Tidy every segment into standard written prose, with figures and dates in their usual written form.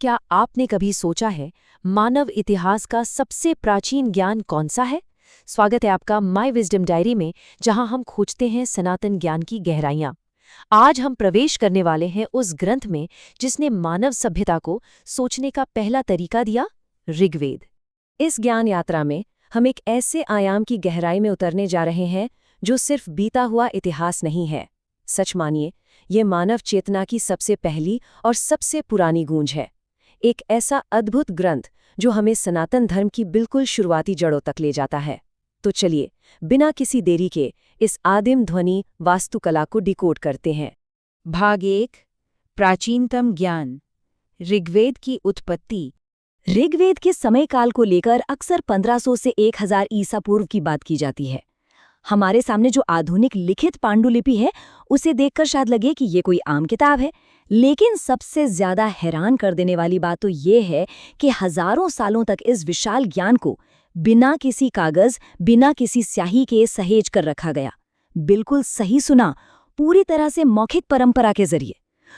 क्या आपने कभी सोचा है मानव इतिहास का सबसे प्राचीन ज्ञान कौन सा है? स्वागत है आपका माय विजडम डायरी में, जहां हम खोजते हैं सनातन ज्ञान की गहराइयां। आज हम प्रवेश करने वाले हैं उस ग्रंथ में जिसने मानव सभ्यता को सोचने का पहला तरीका दिया, ऋग्वेद। इस ज्ञान यात्रा में हम एक ऐसे आयाम की गहराई में उतरने जा रहे हैं जो सिर्फ बीता हुआ इतिहास नहीं है। सच मानिए, ये मानव चेतना की सबसे पहली और सबसे पुरानी गूंज है। एक ऐसा अद्भुत ग्रंथ जो हमें सनातन धर्म की बिल्कुल शुरुआती जड़ों तक ले जाता है। तो चलिए, बिना किसी देरी के इस आदिम ध्वनि वास्तुकला को डिकोड करते हैं। भाग 1, प्राचीनतम ज्ञान, ऋग्वेद की उत्पत्ति। ऋग्वेद के समय काल को लेकर अक्सर 1500 से 1000 ईसा पूर्व की बात की जाती है। हमारे सामने जो आधुनिक लिखित पांडुलिपि है, उसे देखकर शायद लगे कि ये कोई आम किताब है, लेकिन सबसे ज्यादा हैरान कर देने वाली बात तो ये है कि हजारों सालों तक इस विशाल ज्ञान को बिना किसी कागज, बिना किसी स्याही के सहेज कर रखा गया। बिल्कुल सही सुना, पूरी तरह से मौखिक परंपरा के जरिए।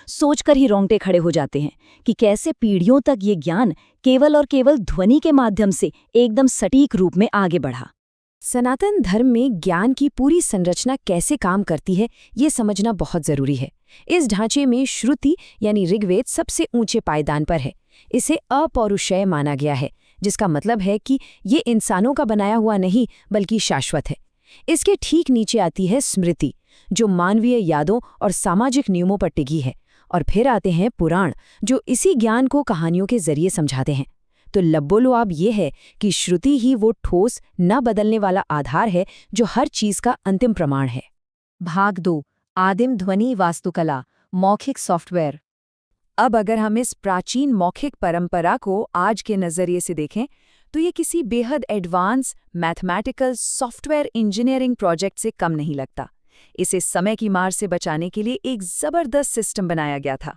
सोचकर ही रोंगटे खड़े हो जाते हैं कि कैसे पीढ़ियों तक ये ज्ञान केवल और केवल ध्वनि के माध्यम से एकदम सटीक रूप में आगे बढ़ा। सनातन धर्म में ज्ञान की पूरी संरचना कैसे काम करती है, ये समझना बहुत जरूरी है। इस ढांचे में श्रुति यानी ऋग्वेद सबसे ऊंचे पायदान पर है। इसे अपौरुषेय माना गया है, जिसका मतलब है कि ये इंसानों का बनाया हुआ नहीं बल्कि शाश्वत है। इसके ठीक नीचे आती है स्मृति, जो मानवीय यादों और सामाजिक नियमों पर टिकी है। और फिर आते हैं पुराण, जो इसी ज्ञान को कहानियों के जरिए समझाते हैं। तो लब्बोलुआब ये है कि श्रुति ही वो ठोस, न बदलने वाला आधार है जो हर चीज का अंतिम प्रमाण है। भाग 2, आदिम ध्वनि वास्तुकला, मौखिक सॉफ्टवेयर। अब अगर हम इस प्राचीन मौखिक परंपरा को आज के नजरिए से देखें, तो ये किसी बेहद advance mathematical software engineering project से कम नहीं लगता। इसे समय की मार से बचाने के लिए एक जबरदस्त सिस्टम बनाया गया था।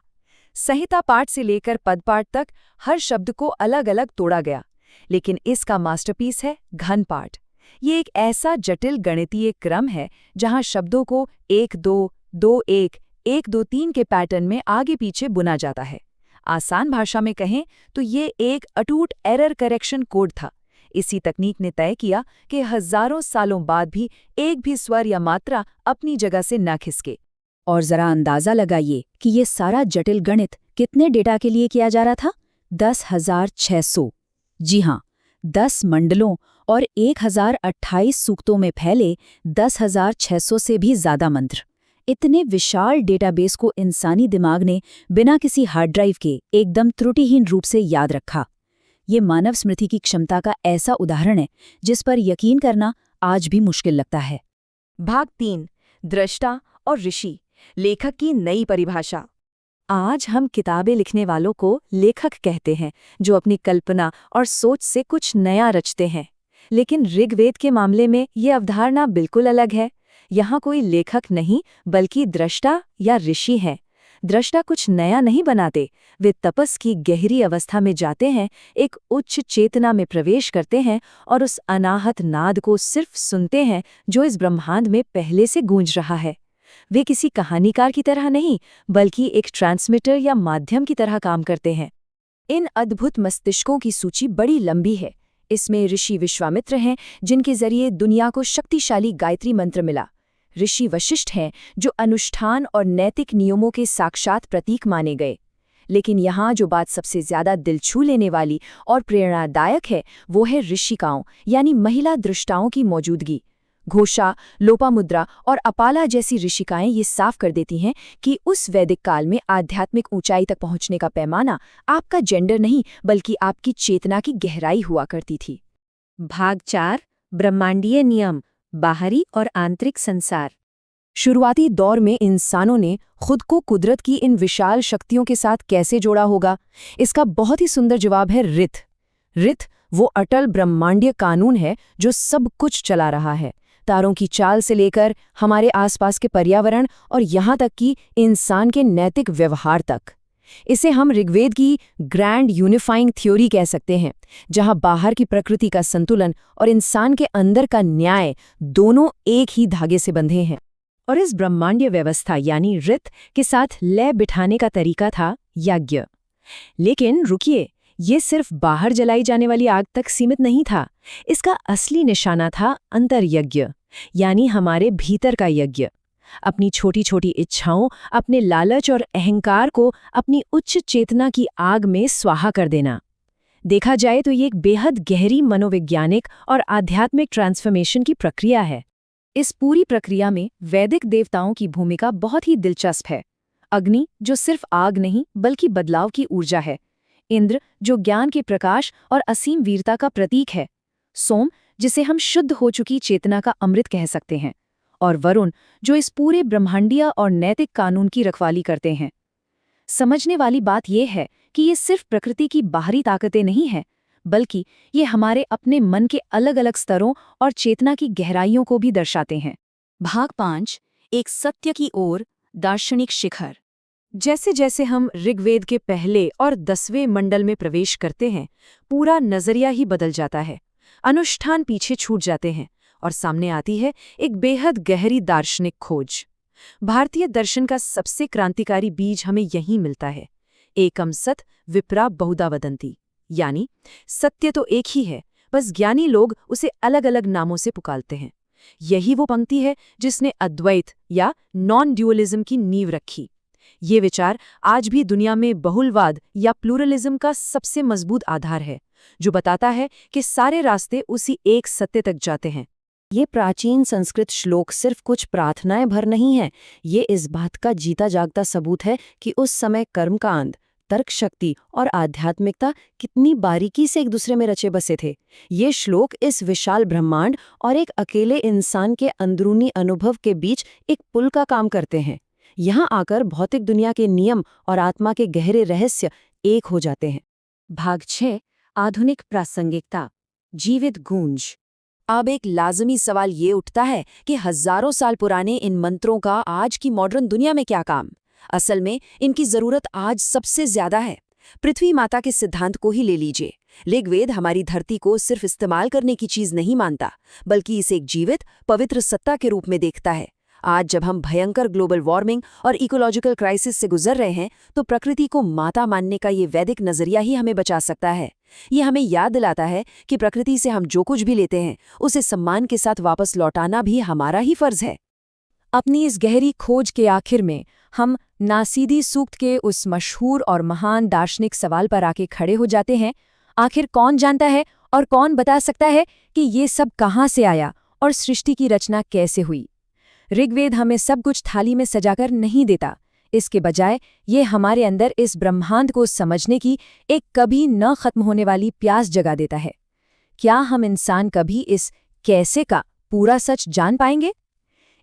संहिता पाठ से लेकर पदपाठ तक हर शब्द को अलग अलग तोड़ा गया। लेकिन इसका मास्टरपीस है घन पाठ। ये एक ऐसा जटिल गणितीय क्रम है जहां शब्दों को 1 2 2 1 1 2 3 के पैटर्न में आगे पीछे बुना जाता है। आसान भाषा में कहें तो ये एक अटूट एरर करेक्शन कोड था। इसी तकनीक ने तय किया कि हजारों सालों बाद भी एक भी स्वर या मात्रा अपनी जगह से न खिसके। और जरा अंदाजा लगाइए कि ये सारा जटिल गणित कितने डेटा के लिए किया जा रहा था? 10,600। जी हाँ, 10 मंडलों और 1028 सूक्तों में फैले 10,600 से भी ज्यादा मंत्र। इतने विशाल डेटाबेस को इंसानी दिमाग ने बिना किसी हार्ड ड्राइव के एकदम त्रुटिहीन रूप से याद रखा। ये मानव स्मृति की क्षमता का ऐसा उदाहरण है जिस पर यकीन करना आज भी मुश्किल लगता है। भाग 3, दृष्टा और ऋषि, लेखक की नई परिभाषा। आज हम किताबें लिखने वालों को लेखक कहते हैं, जो अपनी कल्पना और सोच से कुछ नया रचते हैं। लेकिन ऋग्वेद के मामले में ये अवधारणा बिल्कुल अलग है। यहाँ कोई लेखक नहीं बल्कि दृष्टा या ऋषि है। दृष्टा कुछ नया नहीं बनाते, वे तपस की गहरी अवस्था में जाते हैं, एक उच्च चेतना में प्रवेश करते हैं और उस अनाहत नाद को सिर्फ सुनते हैं जो इस ब्रह्मांड में पहले से गूंज रहा है। वे किसी कहानीकार की तरह नहीं बल्कि एक ट्रांसमीटर या माध्यम की तरह काम करते हैं। इन अद्भुत मस्तिष्कों की सूची बड़ी लंबी है। इसमें ऋषि विश्वामित्र हैं, जिनके जरिए दुनिया को शक्तिशाली गायत्री मंत्र मिला। ऋषि वशिष्ठ हैं, जो अनुष्ठान और नैतिक नियमों के साक्षात प्रतीक माने गए। लेकिन यहाँ जो बात सबसे ज्यादा दिल छू लेने वाली और प्रेरणादायक है, वो है ऋषिकाओं यानी महिला दृष्टाओं की मौजूदगी। घोषा, लोपामुद्रा और अपाला जैसी ऋषिकाएं ये साफ कर देती हैं कि उस वैदिक काल में आध्यात्मिक ऊंचाई तक पहुंचने का पैमाना आपका जेंडर नहीं बल्कि आपकी चेतना की गहराई हुआ करती थी। भाग 4, ब्रह्मांडीय नियम, बाहरी और आंतरिक संसार। शुरुआती दौर में इंसानों ने खुद को कुदरत की इन विशाल शक्तियों के साथ कैसे जोड़ा होगा? इसका बहुत ही सुंदर जवाब है ऋत। ऋत वो अटल ब्रह्मांडीय कानून है जो सब कुछ चला रहा है, तारों की चाल से लेकर हमारे आसपास के पर्यावरण और यहाँ तक कि इंसान के नैतिक व्यवहार तक। इसे हम ऋग्वेद की ग्रैंड यूनिफाइंग थ्योरी कह सकते हैं, जहाँ बाहर की प्रकृति का संतुलन और इंसान के अंदर का न्याय दोनों एक ही धागे से बंधे हैं। और इस ब्रह्मांडीय व्यवस्था यानी ऋत के साथ लय बिठाने का तरीका था यज्ञ। लेकिन रुकिए, ये सिर्फ बाहर जलाई जाने वाली आग तक सीमित नहीं था। इसका असली निशाना था अंतर्यज्ञ, यानी हमारे भीतर का यज्ञ। अपनी छोटी छोटी इच्छाओं, अपने लालच और अहंकार को अपनी उच्च चेतना की आग में स्वाहा कर देना। देखा जाए तो ये एक बेहद गहरी मनोवैज्ञानिक और आध्यात्मिक ट्रांसफॉर्मेशन की प्रक्रिया है। इस पूरी प्रक्रिया में वैदिक देवताओं की भूमिका बहुत ही दिलचस्प है। अग्नि, जो सिर्फ आग नहीं बल्कि बदलाव की ऊर्जा है। इंद्र, जो ज्ञान के प्रकाश और असीम वीरता का प्रतीक है। सोम, जिसे हम शुद्ध हो चुकी चेतना का अमृत कह सकते हैं। और वरुण, जो इस पूरे ब्रह्मांडीय और नैतिक कानून की रखवाली करते हैं। समझने वाली बात यह है कि ये सिर्फ प्रकृति की बाहरी ताकतें नहीं हैं, बल्कि ये हमारे अपने मन के अलग अलग स्तरों और चेतना की गहराइयों को भी दर्शाते हैं। भाग 5, एक सत्य की ओर, दार्शनिक शिखर। जैसे जैसे हम ऋग्वेद के पहले और 10वें मंडल में प्रवेश करते हैं, पूरा नजरिया ही बदल जाता है। अनुष्ठान पीछे छूट जाते हैं और सामने आती है एक बेहद गहरी दार्शनिक खोज। भारतीय दर्शन का सबसे क्रांतिकारी बीज हमें यहीं मिलता है। एकम सत विप्रा बहुधा वदंती, यानी सत्य तो एक ही है, बस ज्ञानी लोग उसे अलग अलग नामों से पुकारते हैं। यही वो पंक्ति है जिसने अद्वैत या नॉन ड्यूअलिज्म की नींव रखी। ये विचार आज भी दुनिया में बहुलवाद या प्लूरलिज्म का सबसे मजबूत आधार है, जो बताता है कि सारे रास्ते उसी एक सत्य तक जाते हैं। ये प्राचीन संस्कृत श्लोक सिर्फ कुछ प्रार्थनाएं भर नहीं है, ये इस बात का जीता जागता सबूत है कि उस समय कर्मकांड, तर्क शक्ति और आध्यात्मिकता कितनी बारीकी से एक दूसरे में रचे बसे थे। ये श्लोक इस विशाल ब्रह्मांड और एक अकेले इंसान के अंदरूनी अनुभव के बीच एक पुल का काम करते हैं। यहाँ आकर भौतिक दुनिया के नियम और आत्मा के गहरे रहस्य एक हो जाते हैं। भाग 6, आधुनिक प्रासंगिकता, जीवित गूंज। अब एक लाजमी सवाल ये उठता है कि हजारों साल पुराने इन मंत्रों का आज की मॉडर्न दुनिया में क्या काम? असल में इनकी जरूरत आज सबसे ज्यादा है। पृथ्वी माता के सिद्धांत को ही ले लीजिए। ऋग्वेद हमारी धरती को सिर्फ इस्तेमाल करने की चीज नहीं मानता, बल्कि इसे एक जीवित, पवित्र सत्ता के रूप में देखता है। आज जब हम भयंकर ग्लोबल वार्मिंग और इकोलॉजिकल क्राइसिस से गुजर रहे हैं, तो प्रकृति को माता मानने का ये वैदिक नजरिया ही हमें बचा सकता है। ये हमें याद दिलाता है कि प्रकृति से हम जो कुछ भी लेते हैं, उसे सम्मान के साथ वापस लौटाना भी हमारा ही फर्ज है। अपनी इस गहरी खोज के आखिर में हम नासीदी सूक्त के उस मशहूर और महान दार्शनिक सवाल पर आके खड़े हो जाते हैं। आखिर कौन जानता है और कौन बता सकता है कि ये सब कहाँ से आया और सृष्टि की रचना कैसे हुई? ऋग्वेद हमें सब कुछ थाली में सजाकर नहीं देता। इसके बजाय ये हमारे अंदर इस ब्रह्मांड को समझने की एक कभी न खत्म होने वाली प्यास जगा देता है। क्या हम इंसान कभी इस कैसे का पूरा सच जान पाएंगे?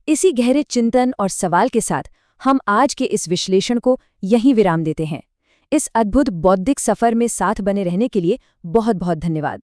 इसी गहरे चिंतन और सवाल के साथ हम आज के इस विश्लेषण को यहीं विराम देते हैं। इस अद्भुत बौद्धिक सफर में साथ बने रहने के लिए बहुत बहुत धन्यवाद।